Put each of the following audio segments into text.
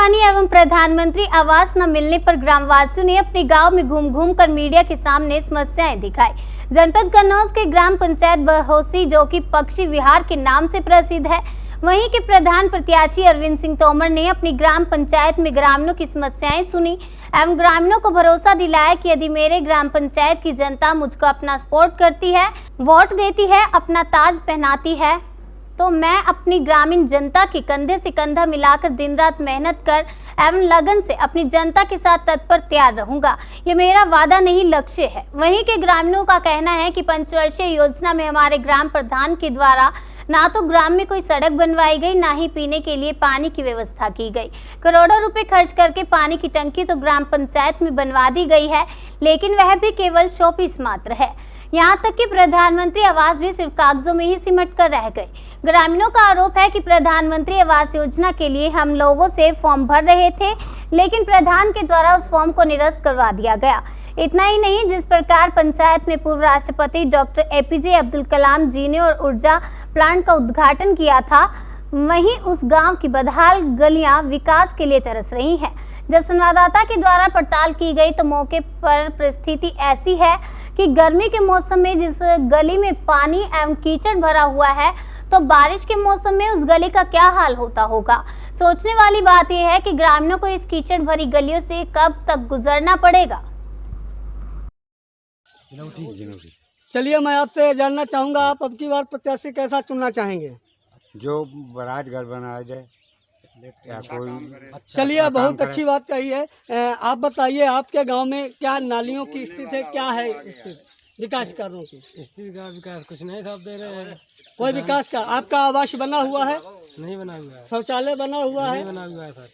पानी एवं प्रधानमंत्री आवास न मिलने पर ग्रामवासियों ने अपने गांव में घूम घूम कर मीडिया के सामने समस्याएं दिखाई। जनपद कन्नौज के ग्राम पंचायत बहोसी, जो कि पक्षी विहार के नाम से प्रसिद्ध है, वहीं के प्रधान प्रत्याशी अरविंद सिंह तोमर ने अपनी ग्राम पंचायत में ग्रामीणों की समस्याएं सुनी एवं ग्रामीणों को भरोसा दिलाया कि यदि मेरे ग्राम पंचायत की जनता मुझको अपना सपोर्ट करती है, वोट देती है, अपना ताज पहनाती है, तो मैं अपनी ग्रामीण जनता के कंधे से कंधा मिलाकर दिन रात मेहनत कर एवं लगन से अपनी जनता के साथ तत्पर तैयार रहूंगा। ये मेरा वादा नहीं, लक्ष्य है। वहीं के ग्रामीणों का कहना है कि पंचवर्षीय योजना में हमारे ग्राम प्रधान के द्वारा ना तो ग्राम में कोई सड़क बनवाई गई, ना ही पीने के लिए पानी की व्यवस्था की गई। करोड़ों रुपए खर्च करके पानी की टंकी तो ग्राम पंचायत में बनवा दी गई है, लेकिन वह भी केवल शोपीस मात्र है। यहाँ तक कि प्रधानमंत्री आवास भी सिर्फ कागजों में ही सिमट कर रह गए। ग्रामीणों का आरोप है कि प्रधानमंत्री आवास योजना के लिए हम लोगों से फॉर्म भर रहे थे, लेकिन प्रधान के द्वारा उस फॉर्म को निरस्त करवा दिया गया। इतना ही नहीं, जिस प्रकार पंचायत में पूर्व राष्ट्रपति डॉक्टर एपीजे अब्दुल कलाम जी ने और ऊर्जा प्लांट का उद्घाटन किया था, वहीं उस गांव की बदहाल गलियां विकास के लिए तरस रही हैं। जब संवाददाता के द्वारा पड़ताल की गई तो मौके पर परिस्थिति ऐसी है कि गर्मी के मौसम में जिस गली में पानी एवं कीचड़ भरा हुआ है, तो बारिश के मौसम में उस गली का क्या हाल होता होगा। सोचने वाली बात यह है कि ग्रामीणों को इस कीचड़ भरी गलियों से कब तक गुजरना पड़ेगा। चलिए, मैं आपसे जानना चाहूँगा, आप अब की बार प्रत्याशी कैसा चुनना चाहेंगे? जो बराज घर बनाया जाए या कोई चलिए, बहुत अच्छी बात कही है। आप बताइए, आपके गांव में क्या नालियों की स्थिति है, क्या है स्थिति विकास कार्यों की? स्थिति का विकास कुछ नहीं साहब दे रहे हैं। कोई विकास का? आपका आवास बना हुआ है? नहीं बना हुआ है। शौचालय बना हुआ है? नहीं बना हुआ है सर।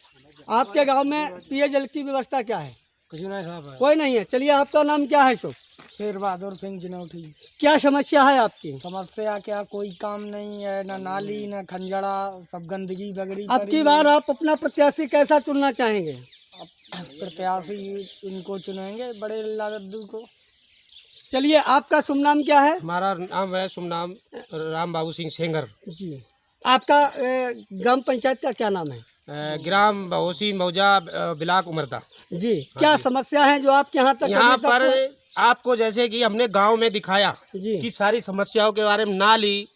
आपके गांव में पेयजल की व्यवस्था क्या है? कुछ नहीं साहब। कोई नहीं है। चलिए, आपका नाम क्या है? शुभ शेर बहादुर सिंह जनौठी। क्या समस्या है आपकी? समस्या क्या, कोई काम नहीं है, ना नाली ना खंजड़ा, सब गंदगी बगड़ी। अब की बार आप अपना प्रत्याशी कैसा चुनना चाहेंगे? प्रत्याशी इनको चुनेंगे, बड़े लालू को। चलिए, आपका शुभ नाम क्या है? हमारा नाम है शुभ नाम राम बाबू सिंह सेंगर जी। आपका ग्राम पंचायत का क्या नाम है? ग्राम बहोसी मौजा ब्लाक उमरदा जी। क्या समस्या है जो आपके यहाँ तक? यहाँ पर आपको जैसे कि हमने गांव में दिखाया जी कि सारी समस्याओं के बारे में, नाली,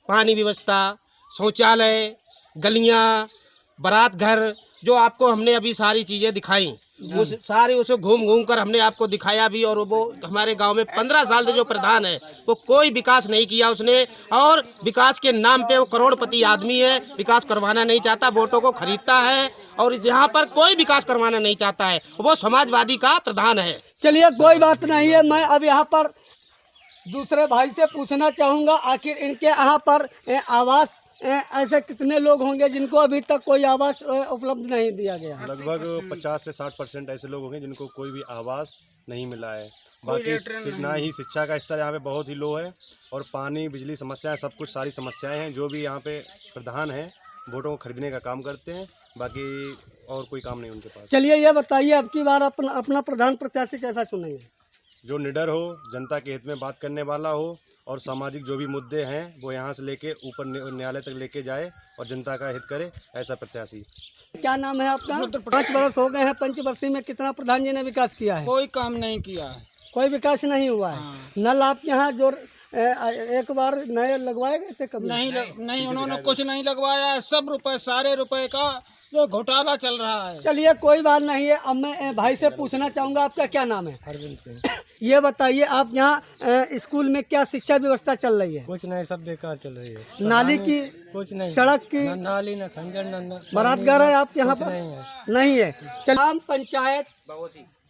पानी व्यवस्था, शौचालय, गलियां, बारात घर, जो आपको हमने अभी सारी चीज़ें दिखाई, उस सारे उसे घूम घूम कर हमने आपको दिखाया भी। और वो हमारे गांव में 15 साल से जो प्रधान है वो कोई विकास नहीं किया उसने, और विकास के नाम पे वो करोड़पति आदमी है, विकास करवाना नहीं चाहता, वोटों को खरीदता है और यहाँ पर कोई विकास करवाना नहीं चाहता है। वो समाजवादी का प्रधान है। चलिए, कोई बात नहीं है। मैं अब यहाँ पर दूसरे भाई से पूछना चाहूँगा, आखिर इनके यहाँ पर आवास ऐसे कितने लोग होंगे जिनको अभी तक कोई आवास उपलब्ध नहीं दिया गया? लगभग 50 से 60% ऐसे लोग होंगे जिनको कोई भी आवास नहीं मिला है। बाकी ना ही शिक्षा का स्तर यहाँ पे बहुत ही लो है, और पानी, बिजली समस्याएं, सब कुछ सारी समस्याएं हैं। जो भी यहाँ पे प्रधान हैं वोटों को खरीदने का काम करते हैं, बाकी और कोई काम नहीं उनके पास। चलिए, ये बताइए, अब की बार अपना प्रधान प्रत्याशी कैसा चुनेंगे? जो निडर हो, जनता के हित में बात करने वाला हो, और सामाजिक जो भी मुद्दे हैं वो यहाँ से लेके ऊपर न्यायालय तक लेके जाए और जनता का हित करे, ऐसा प्रत्याशी। क्या नाम है आपका? 5 वर्ष हो गए हैं, पंचवर्षीय में कितना प्रधान जी ने विकास किया है? कोई काम नहीं किया है। कोई विकास नहीं हुआ है। नल आपके यहाँ जो एक बार नए लगवाए गए थे कभी? नहीं, उन्होंने कुछ नहीं लगवाया। सब रुपए, सारे रुपए का जो घोटाला चल रहा है। चलिए, कोई बात नहीं है। अब मैं भाई से पूछना चाहूँगा, आपका क्या नाम है? अरविंद सिंह। ये बताइए, आप यहाँ स्कूल में क्या शिक्षा व्यवस्था चल रही है? कुछ नहीं, सब बेकार चल रही है। नाली की, कुछ नहीं, सड़क की, ना नाली ना खंजर ना बारात घर है आपके यहाँ पर? नहीं है। नहीं है। ग्राम पंचायत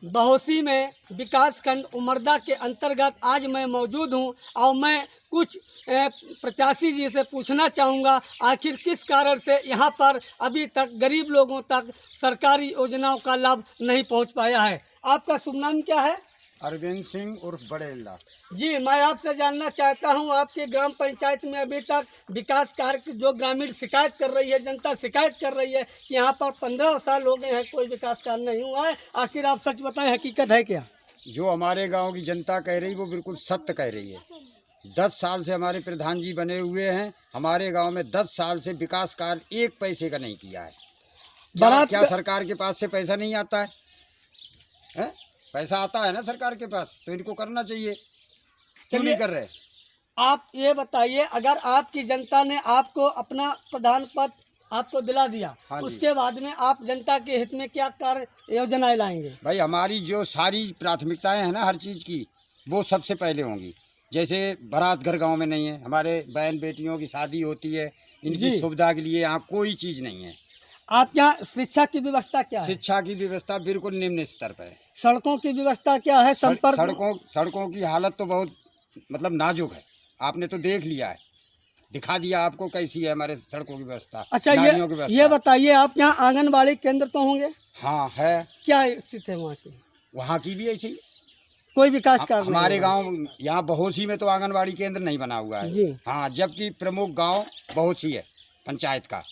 बहोसी में विकास खंड उमरदा के अंतर्गत आज मैं मौजूद हूं, और मैं कुछ प्रत्याशी जी से पूछना चाहूँगा, आखिर किस कारण से यहाँ पर अभी तक गरीब लोगों तक सरकारी योजनाओं का लाभ नहीं पहुँच पाया है। आपका शुभ नाम क्या है? अरविंद सिंह उर्फ बड़ेला। जी, मैं आपसे जानना चाहता हूं, आपके ग्राम पंचायत में अभी तक विकास कार्य की जो ग्रामीण शिकायत कर रही है, जनता शिकायत कर रही है कि यहाँ पर 15 साल हो गए हैं, कोई विकास कार्य नहीं हुआ है। आखिर आप सच बताएं, हकीकत है क्या? जो हमारे गांव की जनता कह रही वो बिल्कुल सत्य कह रही है। 10 साल से हमारे प्रधान जी बने हुए हैं, हमारे गांव में 10 साल से विकास कार्य 1 पैसे का नहीं किया है। बारात क्या सरकार के पास से पैसा नहीं आता है? हैं? पैसा आता है ना सरकार के पास, तो इनको करना चाहिए, क्यों नहीं कर रहे? आप ये बताइए, अगर आपकी जनता ने आपको अपना प्रधान पद आपको दिला दिया, हाँ जी। उसके बाद में आप जनता के हित में क्या कार्य योजनाएं लाएंगे? भाई हमारी जो सारी प्राथमिकताएं हैं ना हर चीज़ की, वो सबसे पहले होंगी। जैसे बारात घर गांव में नहीं है, हमारे बहन बेटियों की शादी होती है, इनकी जी। सुविधा के लिए यहाँ कोई चीज़ नहीं है। आप यहाँ शिक्षा की व्यवस्था क्या है? शिक्षा की व्यवस्था बिल्कुल निम्न स्तर पर है। सड़कों की व्यवस्था क्या है? संपर्क सड़कों की हालत तो बहुत मतलब नाजुक है, आपने तो देख लिया है, दिखा दिया आपको कैसी है हमारे सड़कों की व्यवस्था। अच्छा, नालियों की ये व्यवस्था। बताइए, आप यहाँ आंगनबाड़ी केंद्र तो होंगे? हाँ है, क्या स्थिति है वहाँ की? वहाँ की भी ऐसी ही। कोई विकास कार्य नहीं हमारे हुआ? गांव यहाँ बहोसी में तो आंगनबाड़ी केंद्र नहीं बना हुआ है जी। हाँ, जबकि प्रमुख गांव बहोसी है पंचायत का,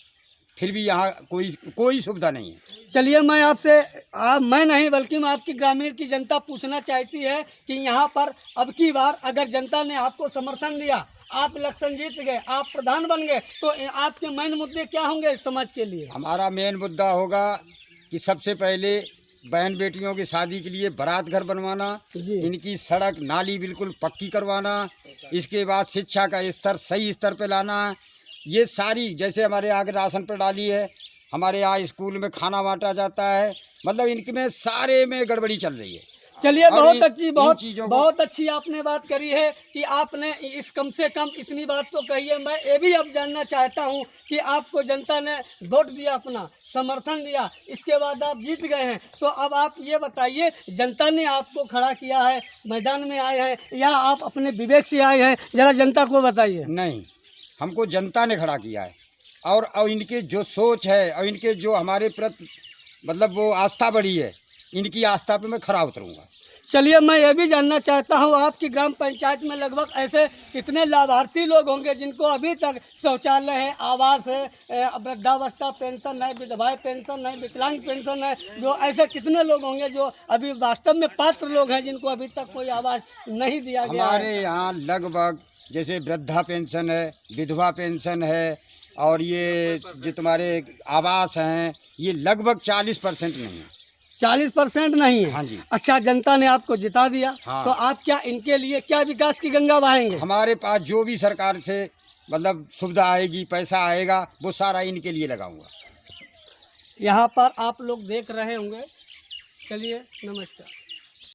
फिर भी यहाँ कोई सुविधा नहीं है। चलिए, मैं आपसे मैं नहीं बल्कि मैं आपकी ग्रामीण की जनता पूछना चाहती है कि यहाँ पर अब की बार अगर जनता ने आपको समर्थन दिया, आप इलेक्शन जीत गए, आप प्रधान बन गए, तो आपके मेन मुद्दे क्या होंगे इस समाज के लिए? हमारा मेन मुद्दा होगा कि सबसे पहले बहन बेटियों की शादी के लिए बारात घर बनवाना, जी। इनकी सड़क नाली बिल्कुल पक्की करवाना, इसके बाद शिक्षा का स्तर सही स्तर पे लाना। ये सारी, जैसे हमारे यहाँ के राशन प्रणाली है, हमारे यहाँ स्कूल में खाना बांटा जाता है, मतलब इनमें सारे में गड़बड़ी चल रही है। चलिए, और बहुत इन अच्छी चीज़ों को- बहुत अच्छी आपने बात करी है कि आपने इस कम से कम इतनी बात तो कही है। मैं ये भी अब जानना चाहता हूँ कि आपको जनता ने वोट दिया, अपना समर्थन दिया, इसके बाद आप जीत गए हैं, तो अब आप ये बताइए, जनता ने आपको खड़ा किया है, मैदान में आए हैं, या आप अपने विवेक से आए हैं? जरा जनता को बताइए। नहीं, हमको जनता ने खड़ा किया है, और इनके जो सोच है और इनके जो हमारे प्रति मतलब वो आस्था बढ़ी है, इनकी आस्था पे मैं खरा उतरूंगा। चलिए, मैं ये भी जानना चाहता हूँ, आपकी ग्राम पंचायत में लगभग ऐसे कितने लाभार्थी लोग होंगे जिनको अभी तक शौचालय है, आवास है, वृद्धावस्था पेंशन है, विधवा पेंशन है, विकलांग पेंशन है, जो ऐसे कितने लोग होंगे जो अभी वास्तव में पात्र लोग हैं जिनको अभी तक कोई आवास नहीं दिया गया है? हमारे यहाँ लगभग जैसे वृद्धा पेंशन है, विधवा पेंशन है, और ये जो तुम्हारे आवास हैं, ये लगभग 40% नहीं है। 40% नहीं है? हाँ जी। अच्छा, जनता ने आपको जिता दिया, हाँ। तो आप क्या इनके लिए क्या विकास की गंगा बहाएंगे? हमारे पास जो भी सरकार से मतलब सुविधा आएगी, पैसा आएगा, वो सारा इनके लिए लगाऊंगा। यहाँ पर आप लोग देख रहे होंगे। चलिए, नमस्कार।